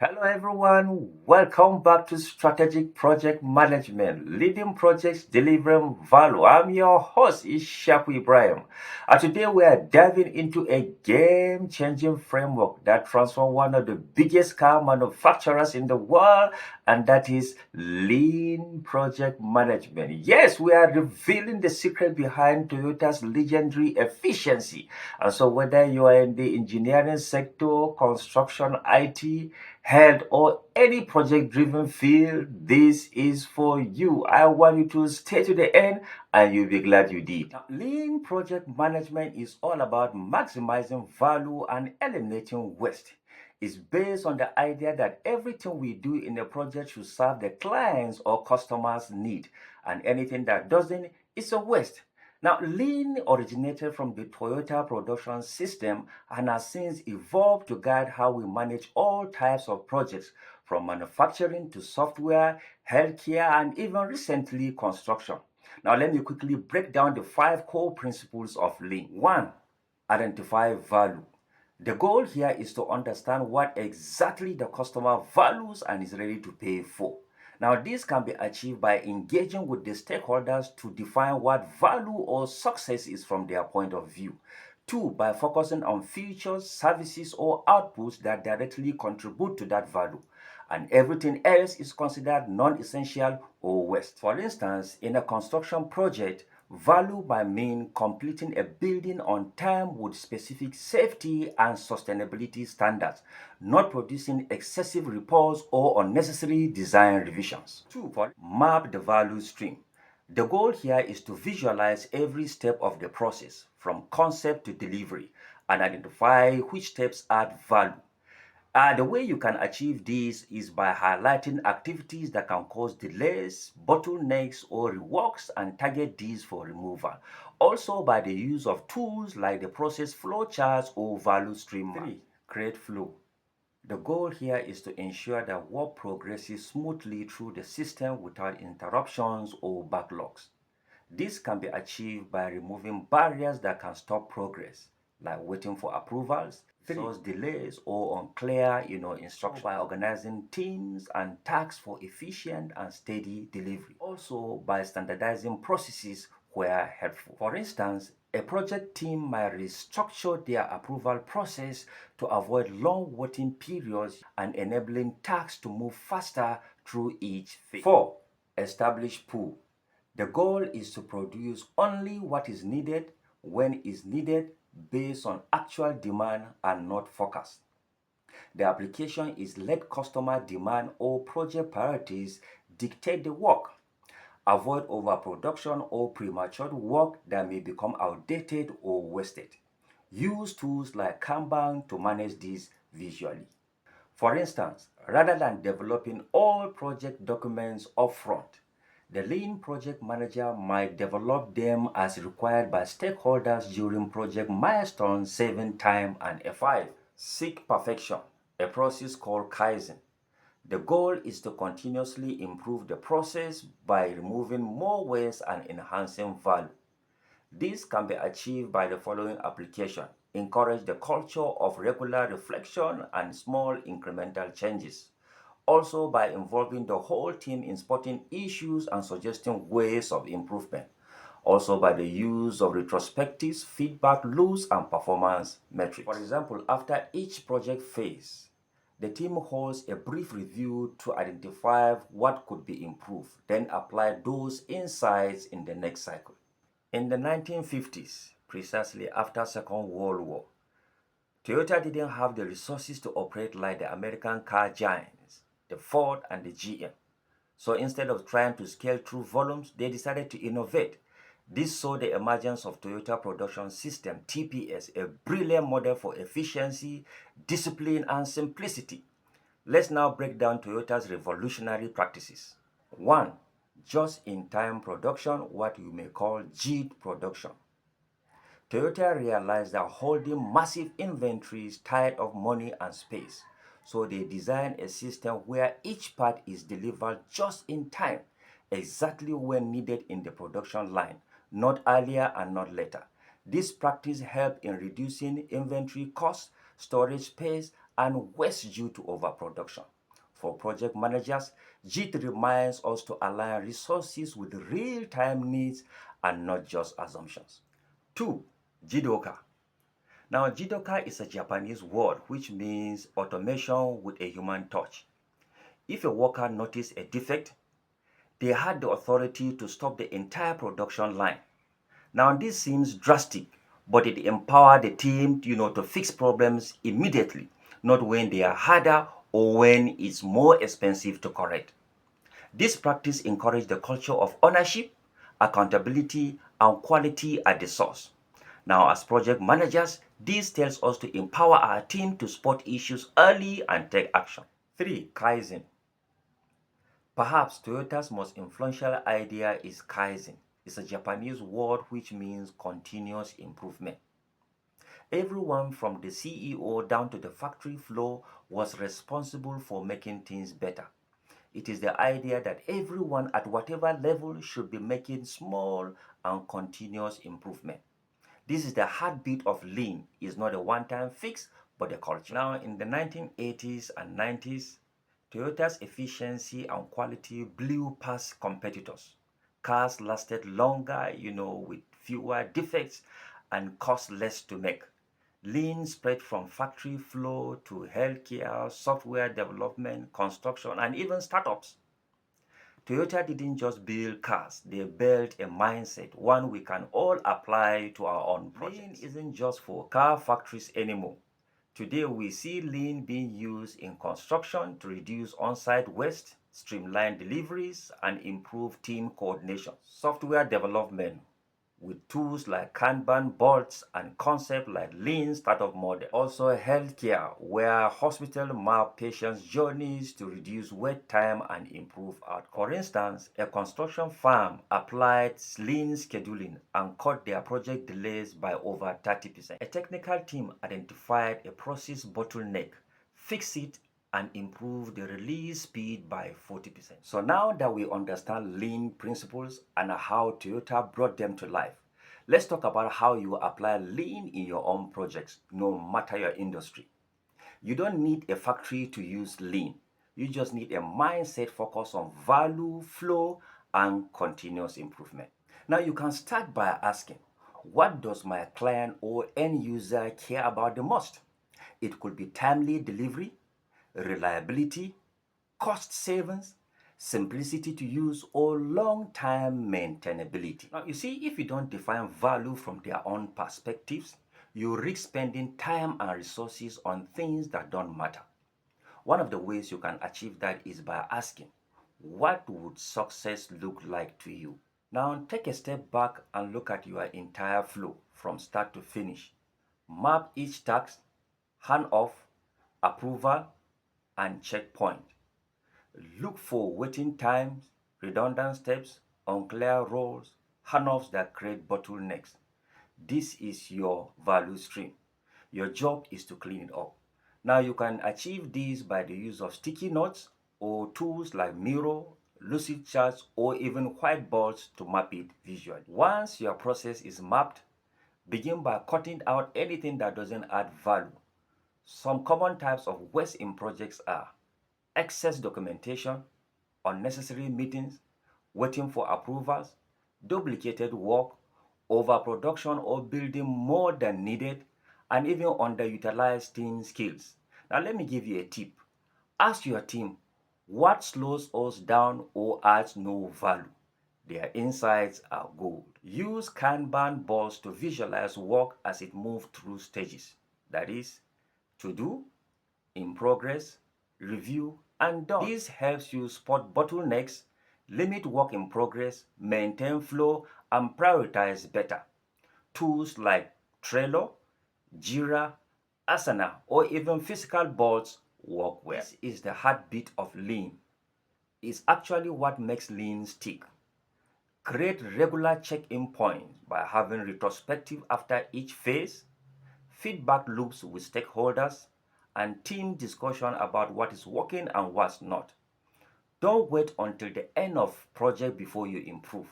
Hello everyone, welcome back to Strategic Project Management, leading projects delivering value. I'm your host, Ishaku Ibrahim. And today we are diving into a game-changing framework that transforms one of the biggest car manufacturers in the world, and that is lean project management. Yes, we are revealing the secret behind Toyota's legendary efficiency. And so whether you are in the engineering sector, construction, IT, health, or any project driven field, this is for you. I want you to stay to the end and you'll be glad you did. Now, lean project management is all about maximizing value and eliminating waste. It's based on the idea that everything we do in a project should serve the client's or customer's need, and anything that doesn't is a waste. Now, Lean originated from the Toyota production system and has since evolved to guide how we manage all types of projects, from manufacturing to software, healthcare, and even recently construction. Now, let me quickly break down the 5 core principles of Lean. 1. Identify value. The goal here is to understand what exactly the customer values and is ready to pay for. Now, this can be achieved by engaging with the stakeholders to define what value or success is from their point of view. 2. By focusing on features, services, or outputs that directly contribute to that value. And everything else is considered non-essential or waste. For instance, in a construction project, value might mean completing a building on time with specific safety and sustainability standards, not producing excessive reports or unnecessary design revisions. 2. Map the value stream. The goal here is to visualize every step of the process, from concept to delivery, and identify which steps add value. The way you can achieve this is by highlighting activities that can cause delays, bottlenecks, or reworks and target these for removal. Also by the use of tools like the process flow charts or value stream. 3. Create flow. The goal here is to ensure that work progresses smoothly through the system without interruptions or backlogs. This can be achieved by removing barriers that can stop progress, like waiting for approvals, resource delays, or unclear instructions, by organizing teams and tasks for efficient and steady delivery. Also, by standardizing processes where helpful. For instance, a project team might restructure their approval process to avoid long waiting periods and enabling tasks to move faster through each phase. 4. Establish pool. The goal is to produce only what is needed when is needed based on actual demand and not forecast. The application is let customer demand or project priorities dictate the work. Avoid overproduction or premature work that may become outdated or wasted. Use tools like Kanban to manage this visually. For instance, rather than developing all project documents upfront, the lean project manager might develop them as required by stakeholders during project milestones, saving time and effort. Seek perfection, a process called Kaizen. The goal is to continuously improve the process by removing more waste and enhancing value. This can be achieved by the following application. Encourage the culture of regular reflection and small incremental changes. Also by involving the whole team in spotting issues and suggesting ways of improvement. Also by the use of retrospectives, feedback loops, and performance metrics. For example, after each project phase, the team holds a brief review to identify what could be improved, then apply those insights in the next cycle. In the 1950s, precisely after Second World War, Toyota didn't have the resources to operate like the American car giants, the Ford and the GM. So instead of trying to scale through volumes, they decided to innovate. This saw the emergence of Toyota Production System, TPS, a brilliant model for efficiency, discipline, and simplicity. Let's now break down Toyota's revolutionary practices. 1. Just-in-time production, what you may call JIT production. Toyota realized that holding massive inventories tied up money and space. So they designed a system where each part is delivered just in time, exactly when needed in the production line, not earlier and not later. This practice helped in reducing inventory costs, storage space, and waste due to overproduction. For project managers, G3 reminds us to align resources with real-time needs and not just assumptions. 2. Jidoka. Now, Jidoka is a Japanese word which means automation with a human touch. If a worker noticed a defect, they had the authority to stop the entire production line. Now, this seems drastic, but it empowered the team, to fix problems immediately, not when they are harder or when it's more expensive to correct. This practice encouraged the culture of ownership, accountability, and quality at the source. Now, as project managers, this tells us to empower our team to spot issues early and take action. 3. Kaizen. Perhaps Toyota's most influential idea is Kaizen. It's a Japanese word which means continuous improvement. Everyone from the CEO down to the factory floor was responsible for making things better. It is the idea that everyone at whatever level should be making small and continuous improvement. This is the heartbeat of lean. It's not a one-time fix, but a culture. Now, in the 1980s and 90s, Toyota's efficiency and quality blew past competitors. Cars lasted longer, with fewer defects and cost less to make. Lean spread from factory floor to healthcare, software development, construction, and even startups. Toyota didn't just build cars, they built a mindset, one we can all apply to our own projects. Lean isn't just for car factories anymore. Today, we see lean being used in construction to reduce on-site waste, streamline deliveries, and improve team coordination. Software development with tools like Kanban boards and concepts like lean startup model. Also healthcare, where hospitals map patients' journeys to reduce wait time and improve outcomes. For instance, a construction firm applied lean scheduling and cut their project delays by over 30%. A technical team identified a process bottleneck, fixed it, and improve the release speed by 40%. So now that we understand lean principles and how Toyota brought them to life, let's talk about how you apply lean in your own projects, no matter your industry. You don't need a factory to use lean. You just need a mindset focused on value, flow, and continuous improvement. Now you can start by asking, what does my client or end user care about the most? It could be timely delivery, reliability, cost savings, simplicity to use, or long-term maintainability. Now, you see, if you don't define value from their own perspectives, you risk spending time and resources on things that don't matter. One of the ways you can achieve that is by asking, what would success look like to you? Now, take a step back and look at your entire flow from start to finish. Map each task, handoff, approval, and checkpoint. Look for waiting times, redundant steps, unclear roles, handoffs that create bottlenecks. This is your value stream. Your job is to clean it up. Now you can achieve this by the use of sticky notes or tools like Miro, lucid charts, or even whiteboards to map it visually. Once your process is mapped, begin by cutting out anything that doesn't add value. Some common types of waste in projects are excess documentation, unnecessary meetings, waiting for approvals, duplicated work, overproduction or building more than needed, and even underutilized team skills. Now let me give you a tip. Ask your team, what slows us down or adds no value? Their insights are gold. Use Kanban boards to visualize work as it moves through stages. That is, to do, in progress, review, and done. This helps you spot bottlenecks, limit work in progress, maintain flow, and prioritize better. Tools like Trello, Jira, Asana, or even physical boards work well. This is the heartbeat of lean. It's actually what makes lean stick. Create regular check-in points by having retrospective after each phase, feedback loops with stakeholders, and team discussion about what is working and what's not. Don't wait until the end of project before you improve.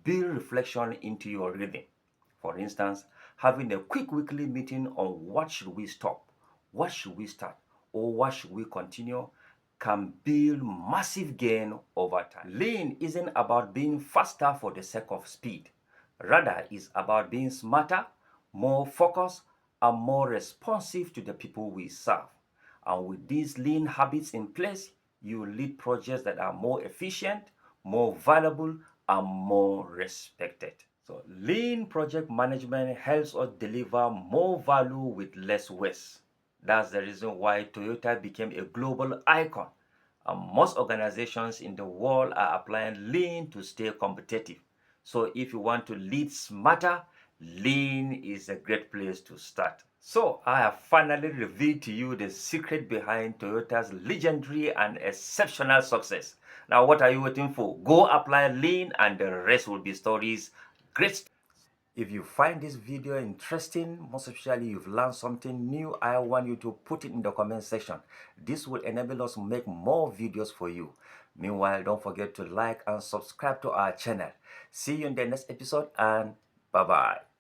Build reflection into your rhythm. For instance, having a quick weekly meeting on what should we stop, what should we start or what should we continue, can build massive gain over time. Lean isn't about being faster for the sake of speed. Rather, it's about being smarter, more focused, and more responsive to the people we serve. And with these lean habits in place, you lead projects that are more efficient, more valuable, and more respected. So lean project management helps us deliver more value with less waste. That's the reason why Toyota became a global icon. And most organizations in the world are applying lean to stay competitive. So if you want to lead smarter, lean is a great place to start. So I have finally revealed to you the secret behind Toyota's legendary and exceptional success. Now what are you waiting for? Go apply lean and the rest will be stories. Great. If you find this video interesting, most especially you've learned something new, I want you to put it in the comment section. This will enable us to make more videos for you. Meanwhile, don't forget to like and subscribe to our channel. See you in the next episode and bye-bye.